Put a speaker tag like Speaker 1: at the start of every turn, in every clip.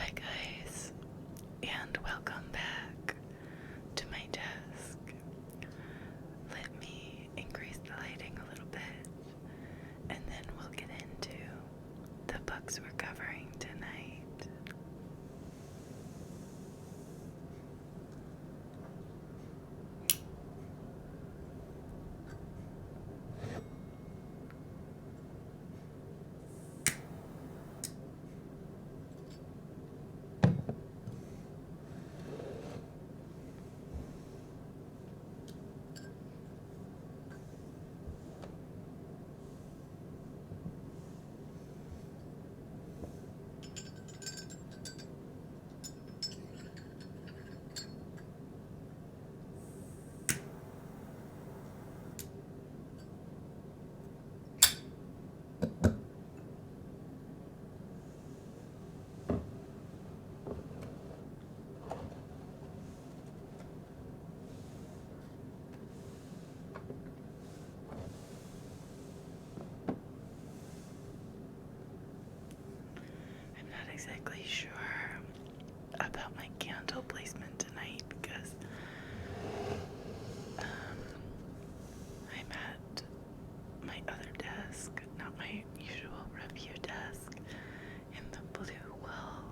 Speaker 1: Hi guys, and welcome back to my desk. Let me increase the lighting a little bit, and then we'll get into the books we're covering tonight. I'm not exactly sure about my candle placement tonight because I'm at my other desk, not my usual review desk, and the blue wall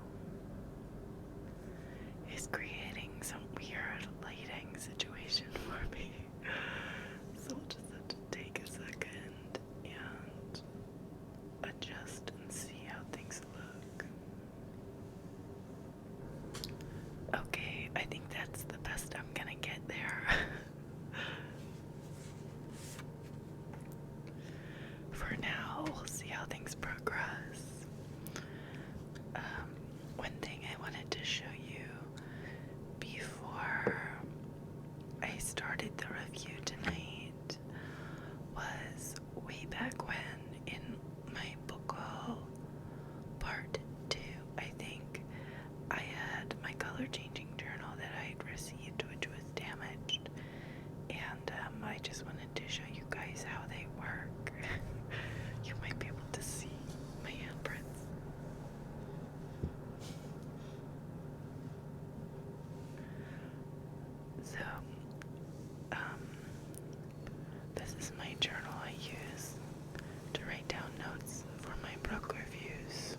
Speaker 1: is creating some weird lighting situation for me. So we'll just have to take a second and adjust and see how things look. Okay, I think that's the best I'm gonna get there. For now, we'll see how things progress. One thing I wanted to show you before I started the review tonight was way back when in my book haul part 2, I think, I had my color changing journal that I had received, which was damaged, and I just wanted to show you guys how they work. You might be able to see my handprints. So, this is my journal I use to write down notes for my book reviews,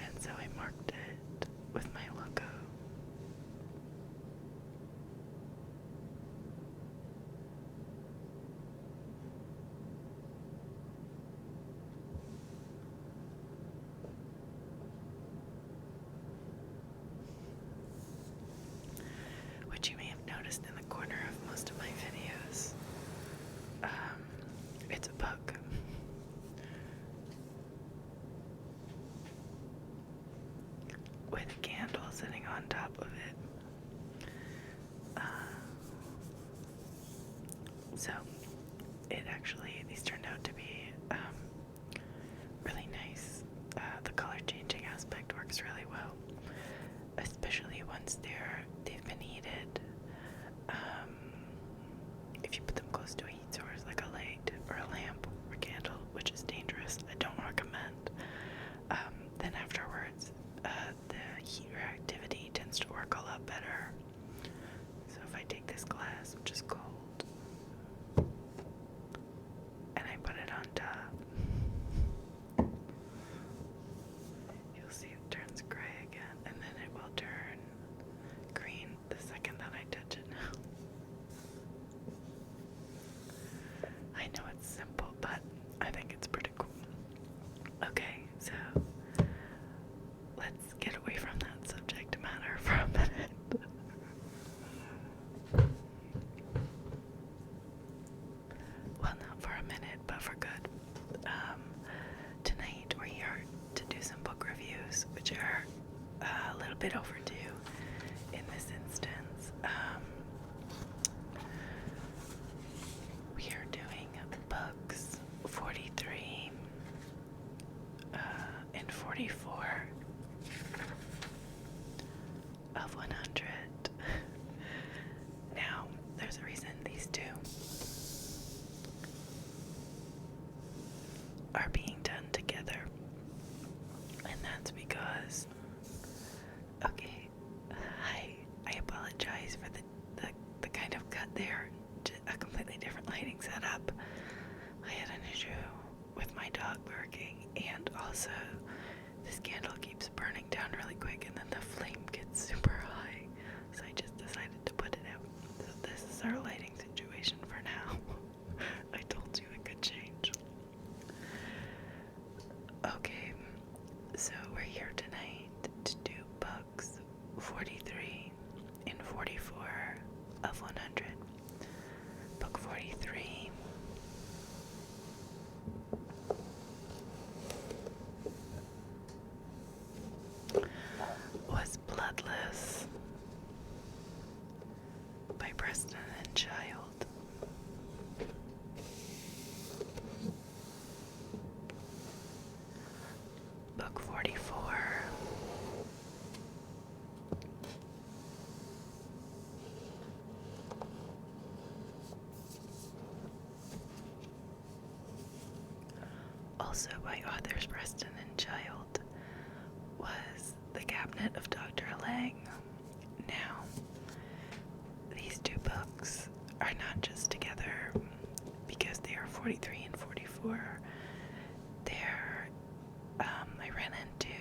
Speaker 1: and so I marked it with my logo. Which you may have noticed in the corner of most of my videos. It's a book. With a candle sitting on top of it. So, these turned out to be really nice. The color changing aspect works really well, especially once they've been heated. If you put them close to a heat source like a light or a lamp or candle, which is dangerous, I don't recommend. Then afterwards, the heat reactivity tends to work a lot better. So if I take this glass, which is cold, and I put it on top, you'll see it turns gray again, and then it will turn green the second that I touch it now. I know it's simple, but I think it's pretty cool. Okay, so let's get away from that subject matter for a minute. Well, not for a minute, but for good. Tonight we're here to do some book reviews, which are a little bit overdue in this instance. We are doing books 43 and 44 of 100. Now, there's a reason these two are being done together, and that's because lighting setup. I had an issue with my dog barking, and also this candle keeps burning down really quick, and then the flame gets super high, so I just decided to put it out. So this is our lighting situation for now. I told you it could change. Okay, so we're here tonight to do books 43 and 44 of 100. Book 43 was Bloodless by Preston and Child. Book 44 also by authors Preston and Child was The Cabinet of Dr. Leng. Now, these two books are not just together because they are 43 and 44. I ran into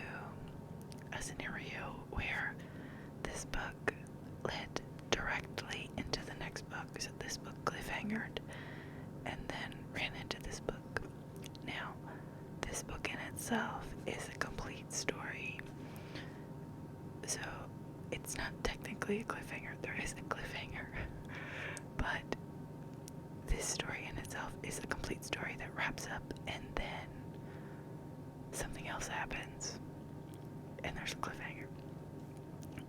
Speaker 1: a scenario where this book led directly into the next book. So this book cliffhangered and then ran into this book. Now, this book in itself is a complete story. So it's not technically a cliffhanger. There is a cliffhanger. But this story in itself is a complete story that wraps up, and then something else happens, and there's a cliffhanger.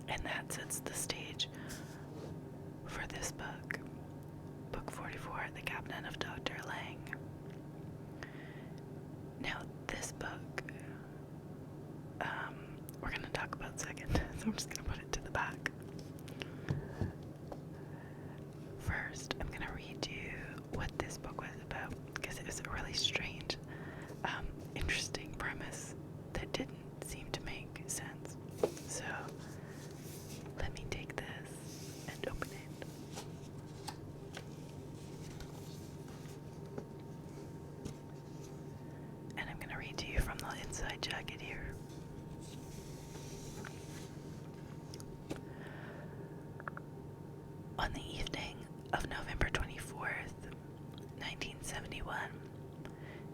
Speaker 1: And that sets the stage for this book. Book 44, The Cabinet of Dr. Leng. Now, this book, we're going to talk about second, so I'm just going to put it to the back. First, I'm going to read you what this book was about, because it was a really strange, interesting premise that didn't seem to make sense. So, let me take this and open it. And I'm going to read to you from the inside jacket here. On the evening of November 24th, 1971,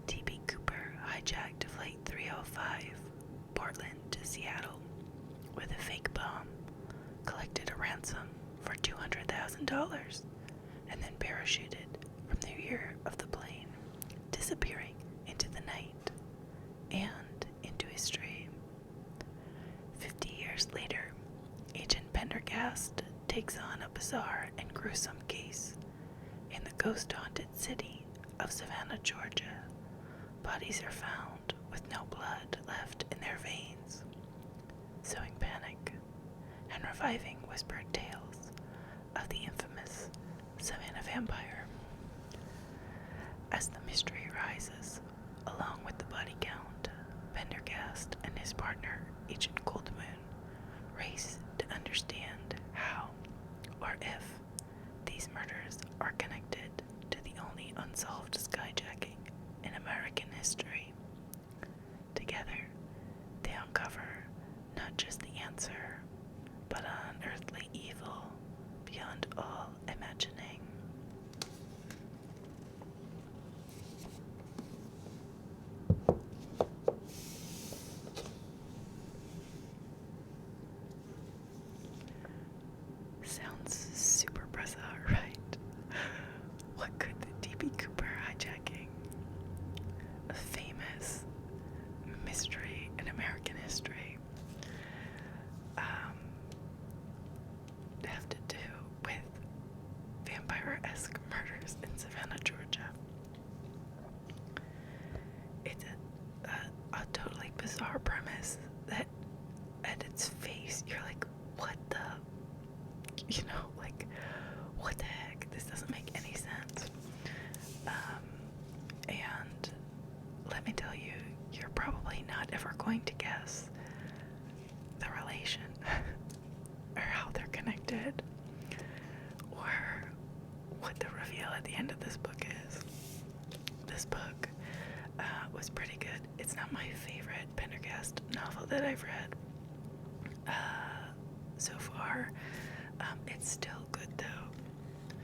Speaker 1: T.B. Cooper hijacked Flight 305, Portland to Seattle, with a fake bomb, collected a ransom for $200,000, and then parachuted from the rear of the plane, disappearing into the night and into history. 50 years later, Agent Pendergast takes on a bizarre and gruesome case in the ghost-haunted city of Savannah, Georgia. Bodies are found with no blood left in their veins, sowing panic and reviving whispered tales of the infamous Savannah vampire. As the mystery rises, along with the body count, Pendergast and his partner, Agent Coldmoon, race to understand how or if these murders are connected to the only unsolved skyjacking in American history. Together, they uncover not just the answer, but an unearthly evil beyond all imagining. Sounds super bizarre, right? What could the D.B. Cooper hijacking, a famous mystery in American history, have to do with vampire-esque murders in Savannah, Georgia? It's a totally bizarre premise that at its face you're like, what the, what the heck? This doesn't make any sense. And let me tell you, you're probably not ever going to guess the relation or how they're connected or what the reveal at the end of this book this book was pretty good. It's not my favorite Pendergast novel that I've read so far. It's still good though.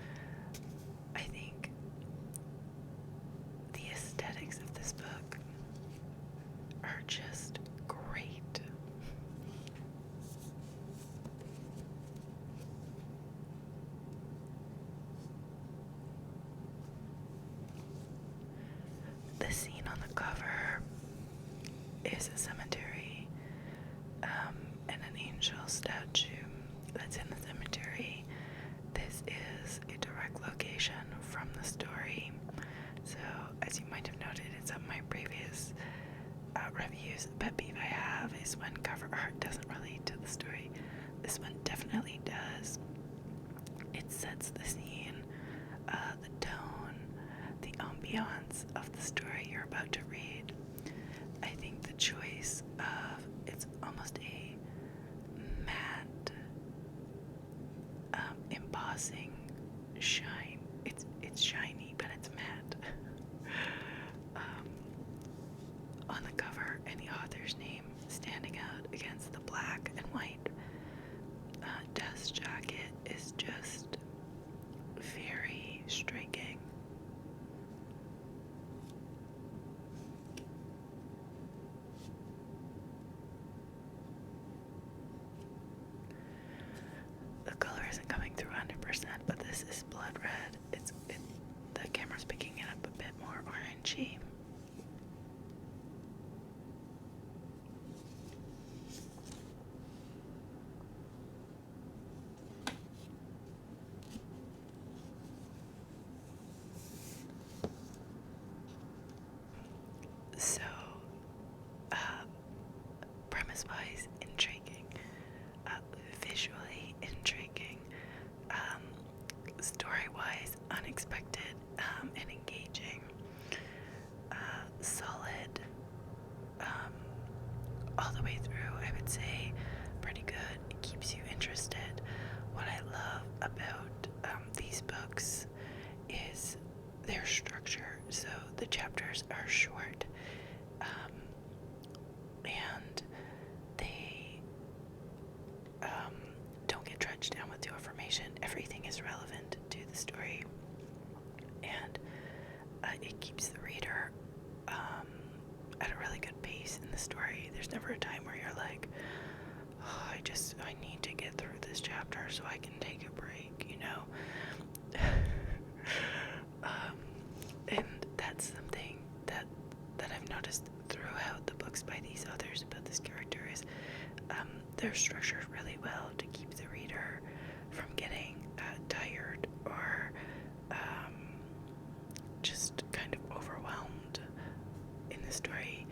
Speaker 1: I think the aesthetics of this book are just great. The scene on the cover is a cemetery and an angel statue that's in the cemetery. This is a direct location from the story. So, as you might have noted in some of my previous reviews, a pet peeve I have is when cover art doesn't relate to the story. This one definitely does. It sets the scene, the tone, the ambiance of the story you're about to read. I think the choice of it's almost a matte embossing shine. It's shiny, but it's matte. On the cover, and the author's name standing out against the black and white dust jacket is just very striking. The color isn't coming through 100%, but this is blood red. The camera's picking it up a bit more orangey. So, premise-wise, intriguing, visually intriguing, story-wise, unexpected and engaging, solid, all the way through. I would say pretty good. It keeps you interested. What I love about these books is their structure. So the chapters are short, and they don't get trudged down with new information. Everything is relevant to the story, and it keeps the reader at a really good pace in the story. There's never a time where you're like, oh, I need to get through this chapter so I can take a break, you know? And that's something that I've noticed throughout the books by these authors about this character is they're structured really well to keep the reader from getting tired or just kind of overwhelmed in the story.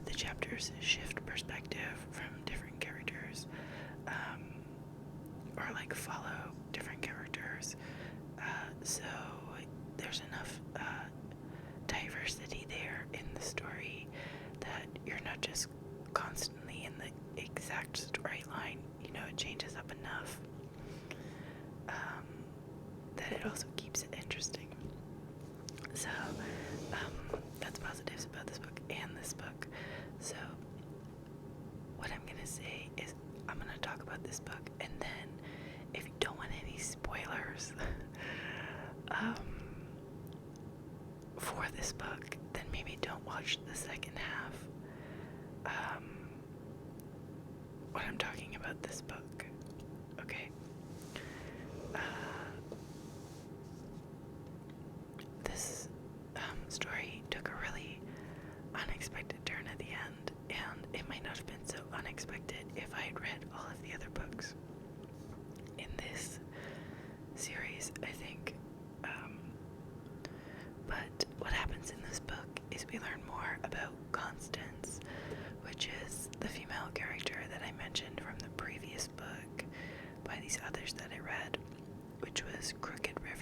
Speaker 1: The chapters shift perspective from different characters, or like follow different characters. So there's enough diversity there in the story that you're not just constantly in the exact storyline. You know, it changes up enough that it also keeps it interesting. So that's positives about this book and this book. So what I'm gonna say is I'm gonna talk about this book, and then if you don't want any spoilers for this book, then maybe don't watch the second half. When I'm talking about this book, okay? This story took a really unexpected turn at the end, and it might not have been so unexpected if I had read all of the other books in this series, I think. But what happens in this book is we learn more about Constance, which is the female character that I mentioned from the previous book by these others that I read, which was Crooked River.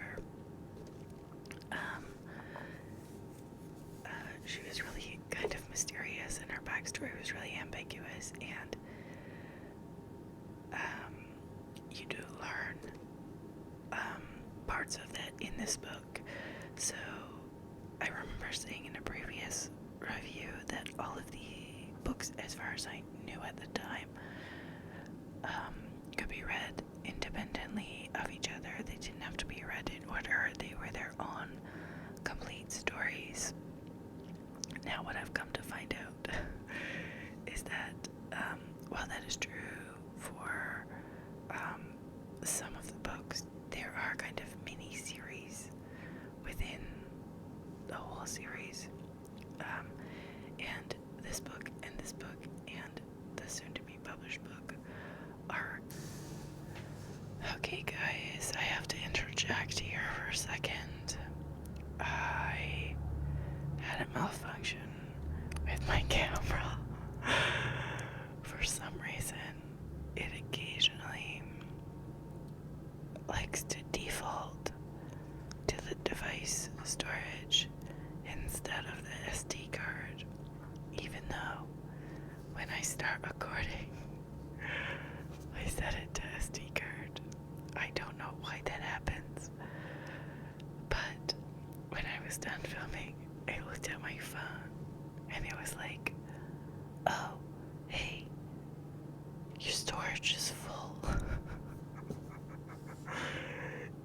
Speaker 1: She was really kind of mysterious, and her backstory was really ambiguous, and you do learn parts of that in this book. So I remember saying in a previous review that all of the books, as far as I knew at the time, could be read independently of each other. They didn't have to be read in order. They were their own complete stories. Now, what I've come to find out is that while that is true for some of the books, there are kind of mini-series within the whole series. And this book and this book and the soon-to-be published book are... Okay, guys, I have to interject here for a second. I had a malfunction with my camera. For some reason, it occasionally likes to default to the device storage instead of the SD card, even though when I start recording, I set it to SD card. I don't know why that happens, but when I was done filming, I looked at my phone and it was like, oh, hey, your storage is full.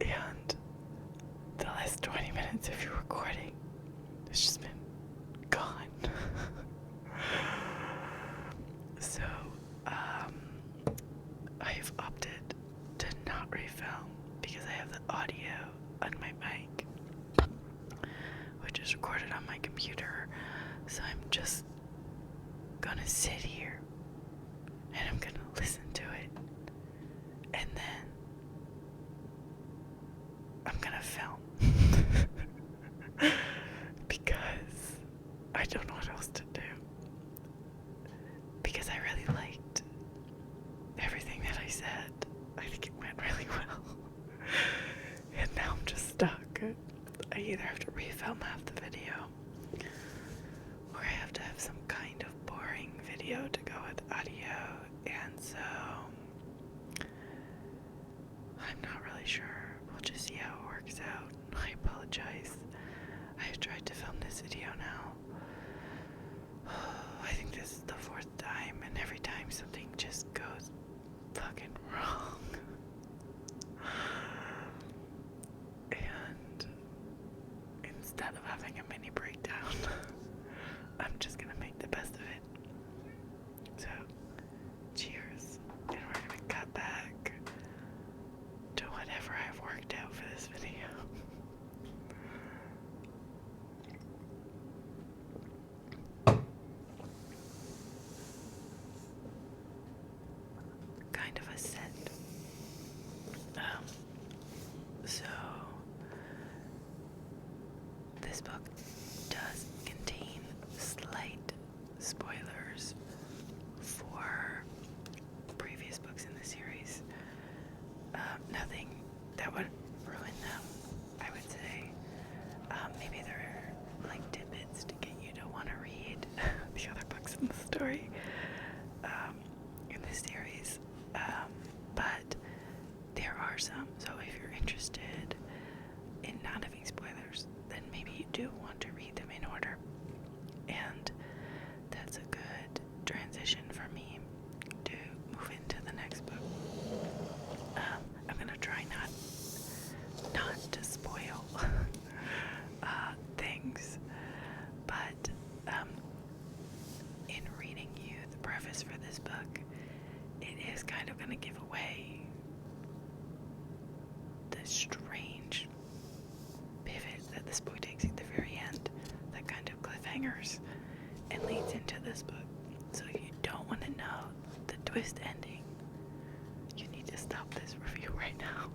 Speaker 1: And the last 20 minutes of your recording has just been gone. So, I've opted to not refilm because I have the audio on my mic, which is recorded on my computer. So I'm just gonna sit here and I'm gonna listen to it, and then I'm gonna film because I don't know what else to do, because I really liked everything that I said. I think it went really well. And now I'm just stuck. I either have to refilm half the video, or I have to have some kind of boring video to go with audio, and so I'm not really sure. We'll just see how it works out. I apologize. I've tried to film this video now. I think this is the 4th time, and every time something just goes fucking wrong. And instead of having a mini breakdown, I'm just gonna make the best of it. So, cheers. And we're gonna cut back to whatever I've worked out for this video. Kind of a set. So this book does contain slight spoilers for previous books in the series. Nothing that would ruin them, I would say. Maybe there are like tidbits to get you to want to read the other books in the story, in this series. But there are some, so if you're interested in not having spoilers, then maybe you do want to read them in order. And that's a good transition for me to move into the next book. I'm gonna try not to spoil things, but in reading you the preface for this book, it is kind of gonna give away the strange pivot that this book takes at the very end, that kind of cliffhangers, and leads into this book. So if you don't want to know the twist ending, you need to stop this review right now.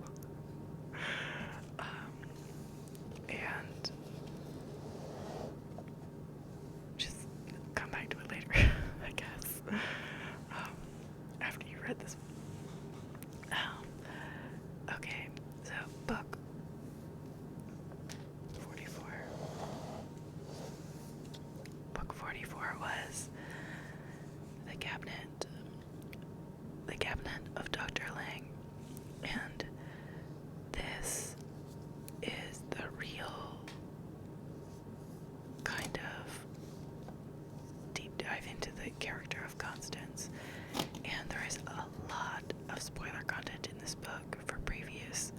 Speaker 1: And just come back to it later, I guess, after you read this one. Okay, so book 44. Book 44 was The Cabinet of Dr. Leng, and this is the real character of Constance. And there is a lot of spoiler content in this book for previous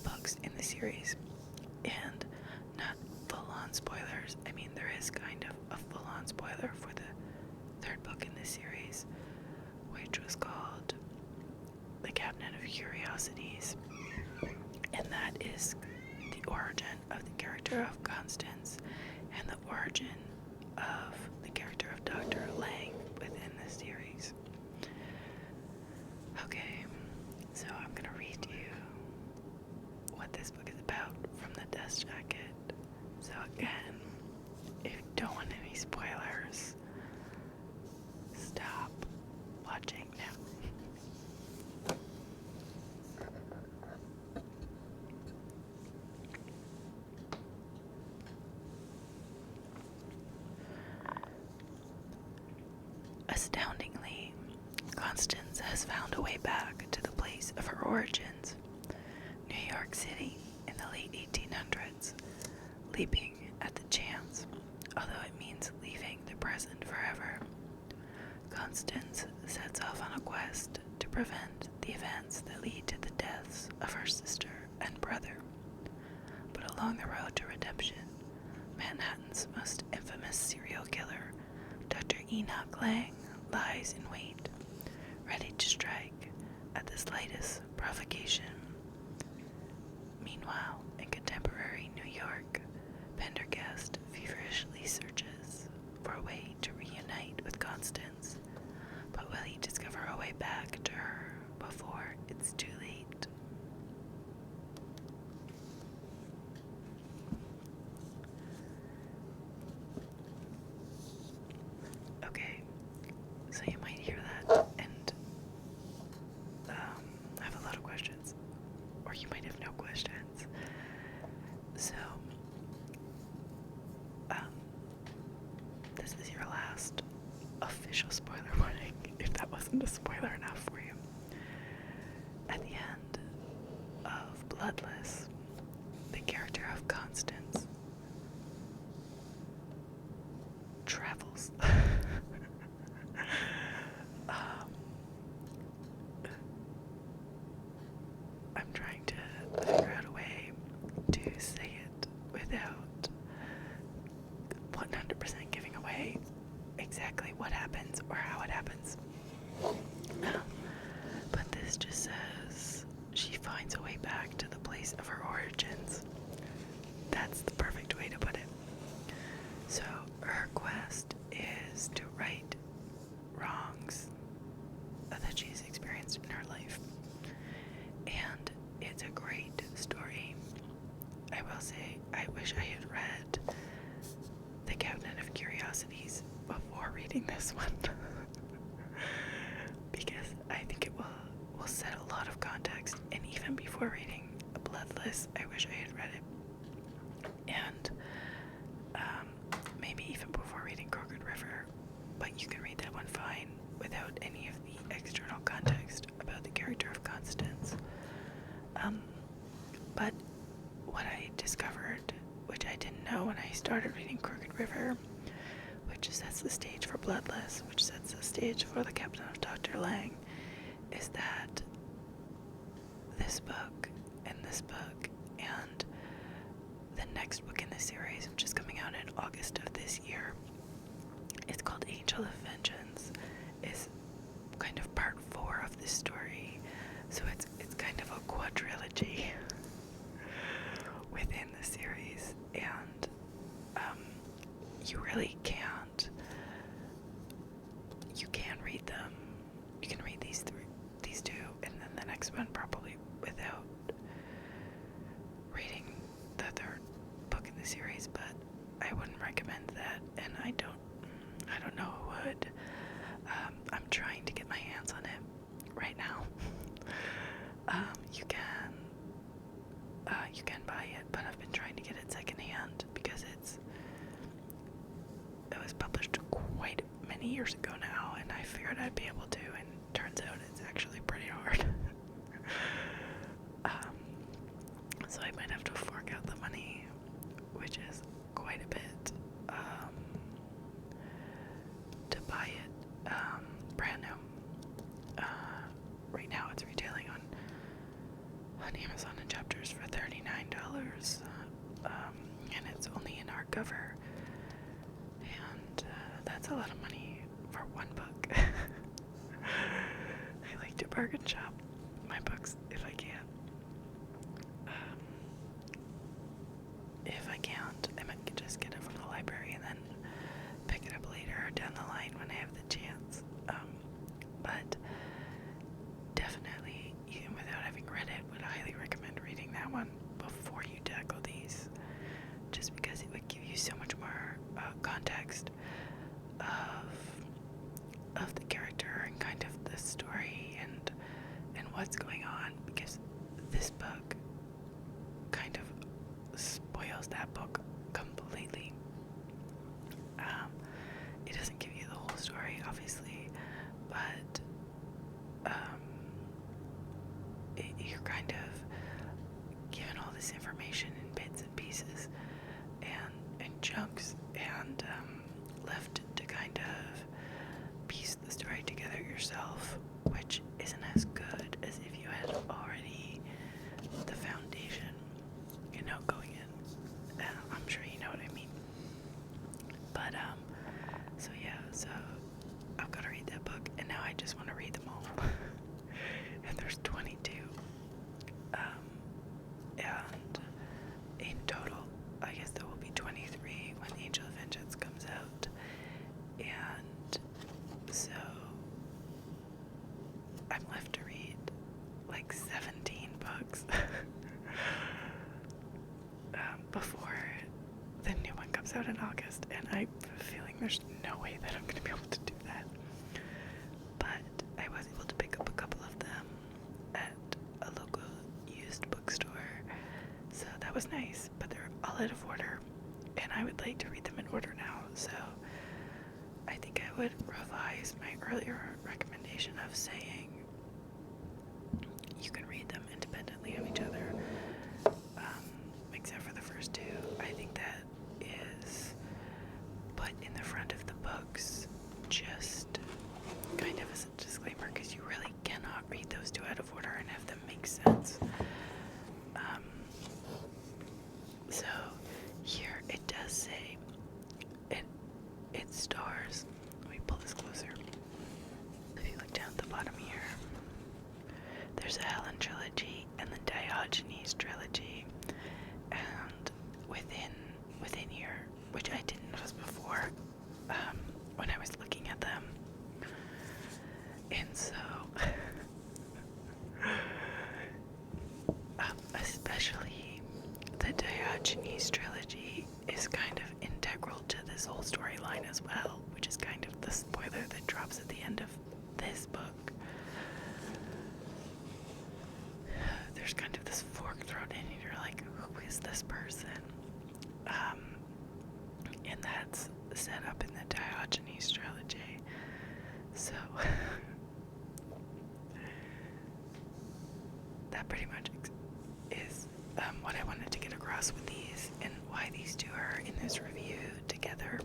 Speaker 1: books in the series. And not full-on spoilers. I mean, there is kind of a full-on spoiler for the third book in this series, which was called The Cabinet of Curiosities. And that is the origin of the character of Constance and the origin of the character of Dr. Leng within the series. Okay, so I'm going to read you what this book is about from the dust jacket. So again, if you don't want any spoilers, stop watching now. Astoundingly, Constance has found a way back to the place of her origins, New York City in the late 1800s, leaping at the chance, although it means leaving the present forever. Constance sets off on a quest to prevent the events that lead to the deaths of her sister and brother. But along the road to redemption, Manhattan's most infamous serial killer, Dr. Enoch Leng, lies in wait, ready to strike at the slightest provocation. Meanwhile, in contemporary New York, Pendergast feverishly searches for a way to reunite with Constance, but will he discover a way back to her before it's too late? Okay, so you might hear that and have a lot of questions, or you might have no questions. So, this is your last official spoiler warning, if that wasn't a spoiler enough for you. At the end of Bloodless, the character of Constance travels. I'm trying to figure out a way to say it without 100% giving away exactly what happens or how it happens. But this just says she finds a way back to the place of her origins. That's the perfect way to put it. So her quest is to right wrongs that she's experienced in her life. And it's a great story. I will say, I wish I had read The Cabinet of Curiosities before reading this one. Because I think it will set a lot of context. And even before reading Bloodless, I wish I had read it. And maybe even before reading Crooked River. But you can read that one fine without any of the external context about the character of Constance. But what I discovered, which I didn't know when I started reading Crooked River, which sets the stage for Bloodless, which sets the stage for The Captain of Dr. Leng, is that this book and the next book in the series, which is coming out in August of this year, it's called Angel of Vengeance, is kind of part 4 of this story. So it's kind of a quadrilogy within the series, and you really can't. You can read them. You can read these two, and then the next one probably without reading the third book in the series. But I wouldn't recommend that, and I don't know who would. I'm trying to get my hands on it right now. You can buy it, but I've been trying to get it secondhand because it was published quite many years ago now, and I figured I'd be able to, and turns out it's actually pretty hard. So I might have to fork out the money, which is quite a bit, to buy it. that's a lot of money for one book. I like to bargain shop my books if I can. If I can't, I might just get it from the library and then pick it up later down the line when I have the chance. But definitely, even without having read it, would highly recommend reading that one before you tackle these, just because it would give you so much more context of the character and kind of the story and what's going on, because this book kind of spoils that book completely. It doesn't give you the whole story, obviously, but you're kind of given all this information in bits and pieces and chunks, and left to kind of piece the story together yourself, which isn't as good as if you had already the foundation, going in. I'm sure you know what I mean. But so I've got to read that book, and now I just want to read them all. And there's 22. And in total, I guess there will be 23 when Angel of Vengeance comes out. And so I'm left to read like 17 books before the new one comes out in August, and I have a feeling there's no way that I'm going to be able to do that. But I was able to pick up a couple of them at a local used bookstore, so that was nice, but they're all out of order, and I would like to read them in order now, so I think I would revise my earlier recommendation of saying you can read them independently of each other, except for the first two. I think that is put in the front of the books just kind of as a disclaimer, because you really cannot read those two out of order and have them make sense. So here it does say it stars. Let me pull this closer. If you look down at the bottom here, there's a Helen trilogy and the Diogenes trilogy, and within here, which I didn't notice before when I was looking at them, and so especially the Diogenes trilogy is kind of integral to this whole storyline as well, which is kind of the spoiler that drops at the end of this book. There's kind of this fork thrown in, and you're like, who is this person? And that's set up in the Diogenes trilogy. So that pretty much is what I wanted to get across with these, and why these two are in this review together,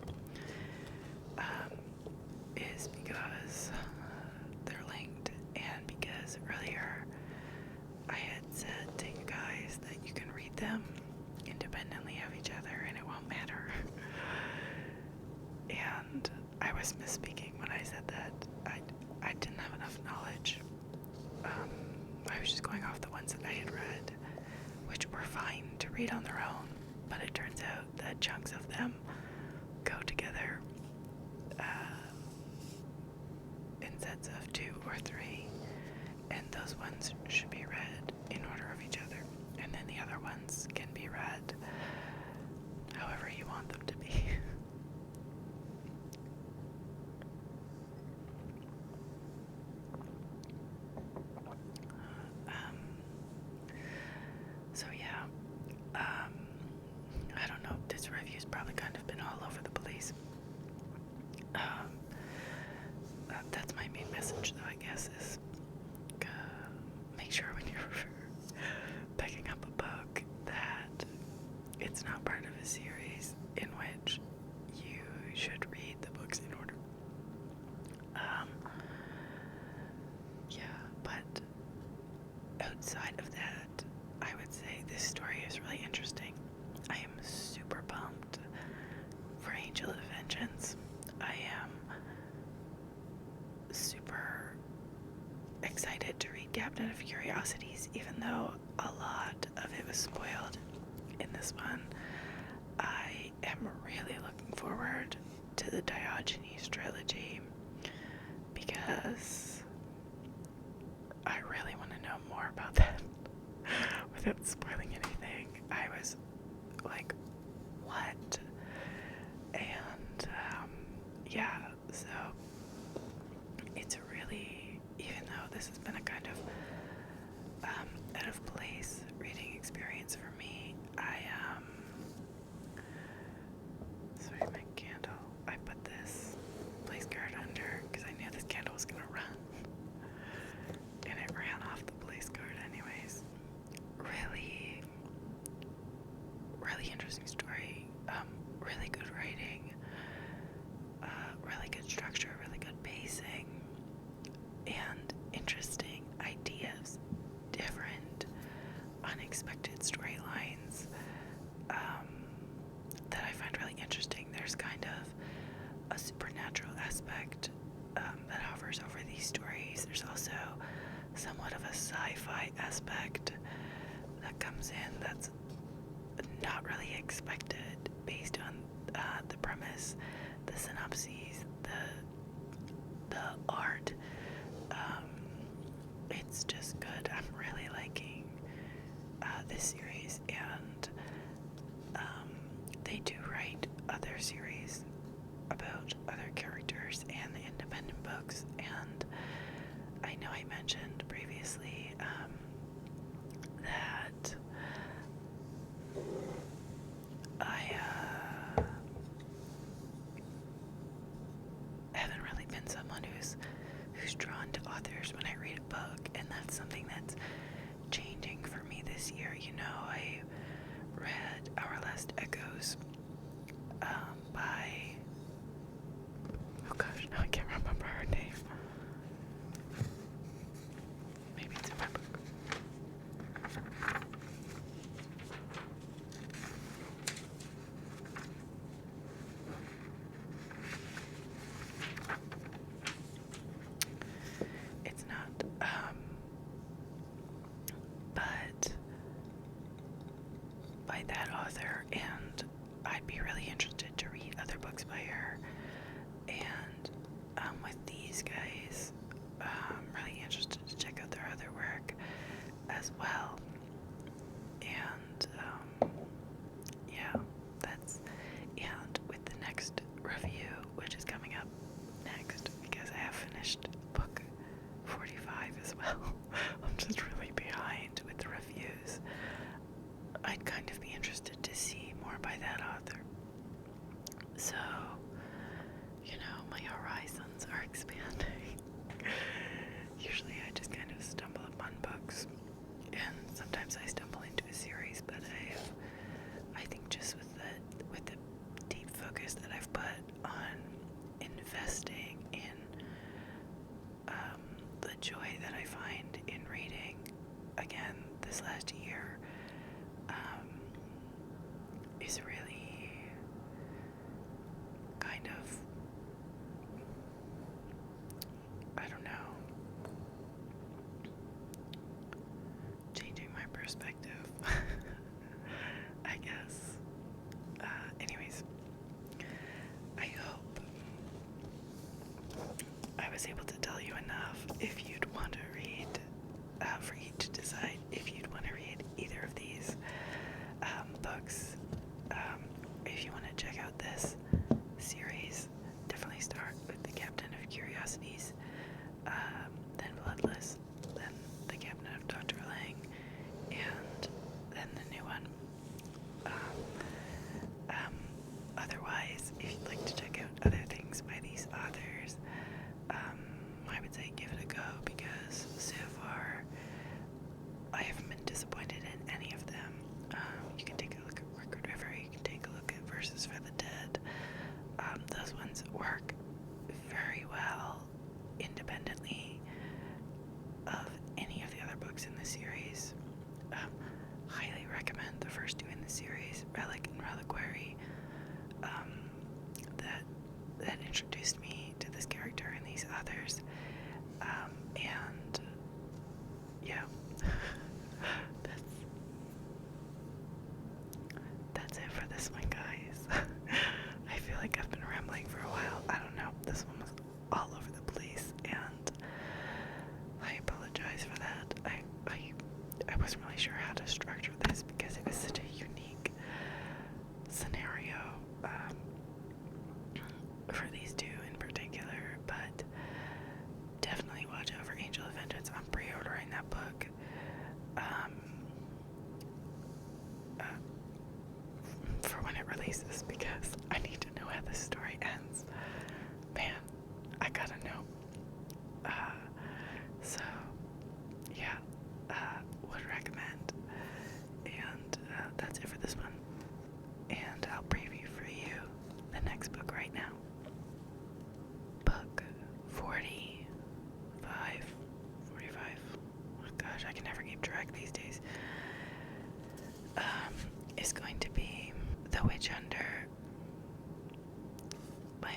Speaker 1: is because they're linked, and because earlier I had said to you guys that you can read them independently of each other and it won't matter. And I was misspeaking when I said that. I didn't have enough knowledge. I was just going off the ones that I had read, which were fine to read on their own, but it turns out that chunks of them go together in sets of 2 or 3, and those ones should be read in order of each other, and then the other ones can be read however you want them to be. So yeah, I don't know, this review's probably kind of been all over the place. That's my main message, though, I guess, is make sure when you're picking up a book that it's not part of a series in which you should read the books in order. Yeah, but outside of that, I would say this story is really interesting. I am super pumped for Angel of Vengeance. I I am super excited to read Cabinet of Curiosities, even though a lot of it was spoiled in this one. I am really looking forward to the Diogenes trilogy because I really want to know more about that without spoiling anything. I was like, what? And yeah, so it's really, even though this has been a kind of out of place reading experience for me, sorry, my candle, I put this place guard under because I knew this candle was gonna run, and it ran off the place guard anyways. Really, really interesting story, really good writing, really good structure, really good pacing, and interesting ideas, different, unexpected storylines that I find really interesting. There's kind of a supernatural aspect that hovers over these stories. There's also somewhat of a sci-fi aspect that comes in that's not really expected based on the premise, the synopses, the art. It's just good. I'm really liking this series, and they do write other series about other characters and independent books, and I know I mentioned previously that I haven't really been someone who's drawn to authors when I read a book, and that's something that's changing for me this year. You know, I read Our Last Echoes by, oh gosh, now I can't remember her name. Maybe it's in my book. It's not, but by that author, and I'd be really interested to read other books by her. And with these guys, I'm really interested to check out their other work as well. And yeah, and with the next review, which is coming up next, because I have finished book 45 as well. I'm just really behind with the reviews. I'd kind of be interested to see more by that author. So, you know, my horizons are expanding. Usually I just kind of stumble upon books, and sometimes I stumble into a series, but I think just with the deep focus that I've put on investing in the joy that I find in reading again this last year, is really kind of, I don't know, changing my perspective, I guess. Anyways, I hope I was able to tell you enough if you'd want to read, for you to decide if you'd want to read either of these books. If you want to check out this series, definitely start with the Captain of Curiosities, then Bloodless, then the Cabinet of Dr. Leng, and then the new one. Otherwise, if you'd like to check out other things by these authors, I would say give it a go, because so far I haven't been disappointed in any of them. You can take a look at Wicked River, you can take a look at Verses for the Dead. Those ones work very well independently of any of the other books in the series. Highly recommend the first two in the series, Relic and Reliquary. That introduced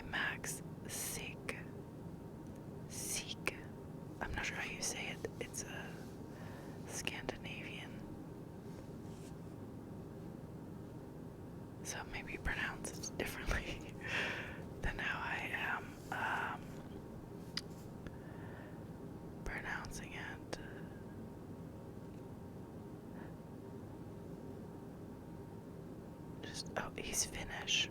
Speaker 1: my Max Seek. Seek. I'm not sure how you say it. It's a Scandinavian. So maybe pronounce it differently than how I am pronouncing it. Oh, he's Finnish.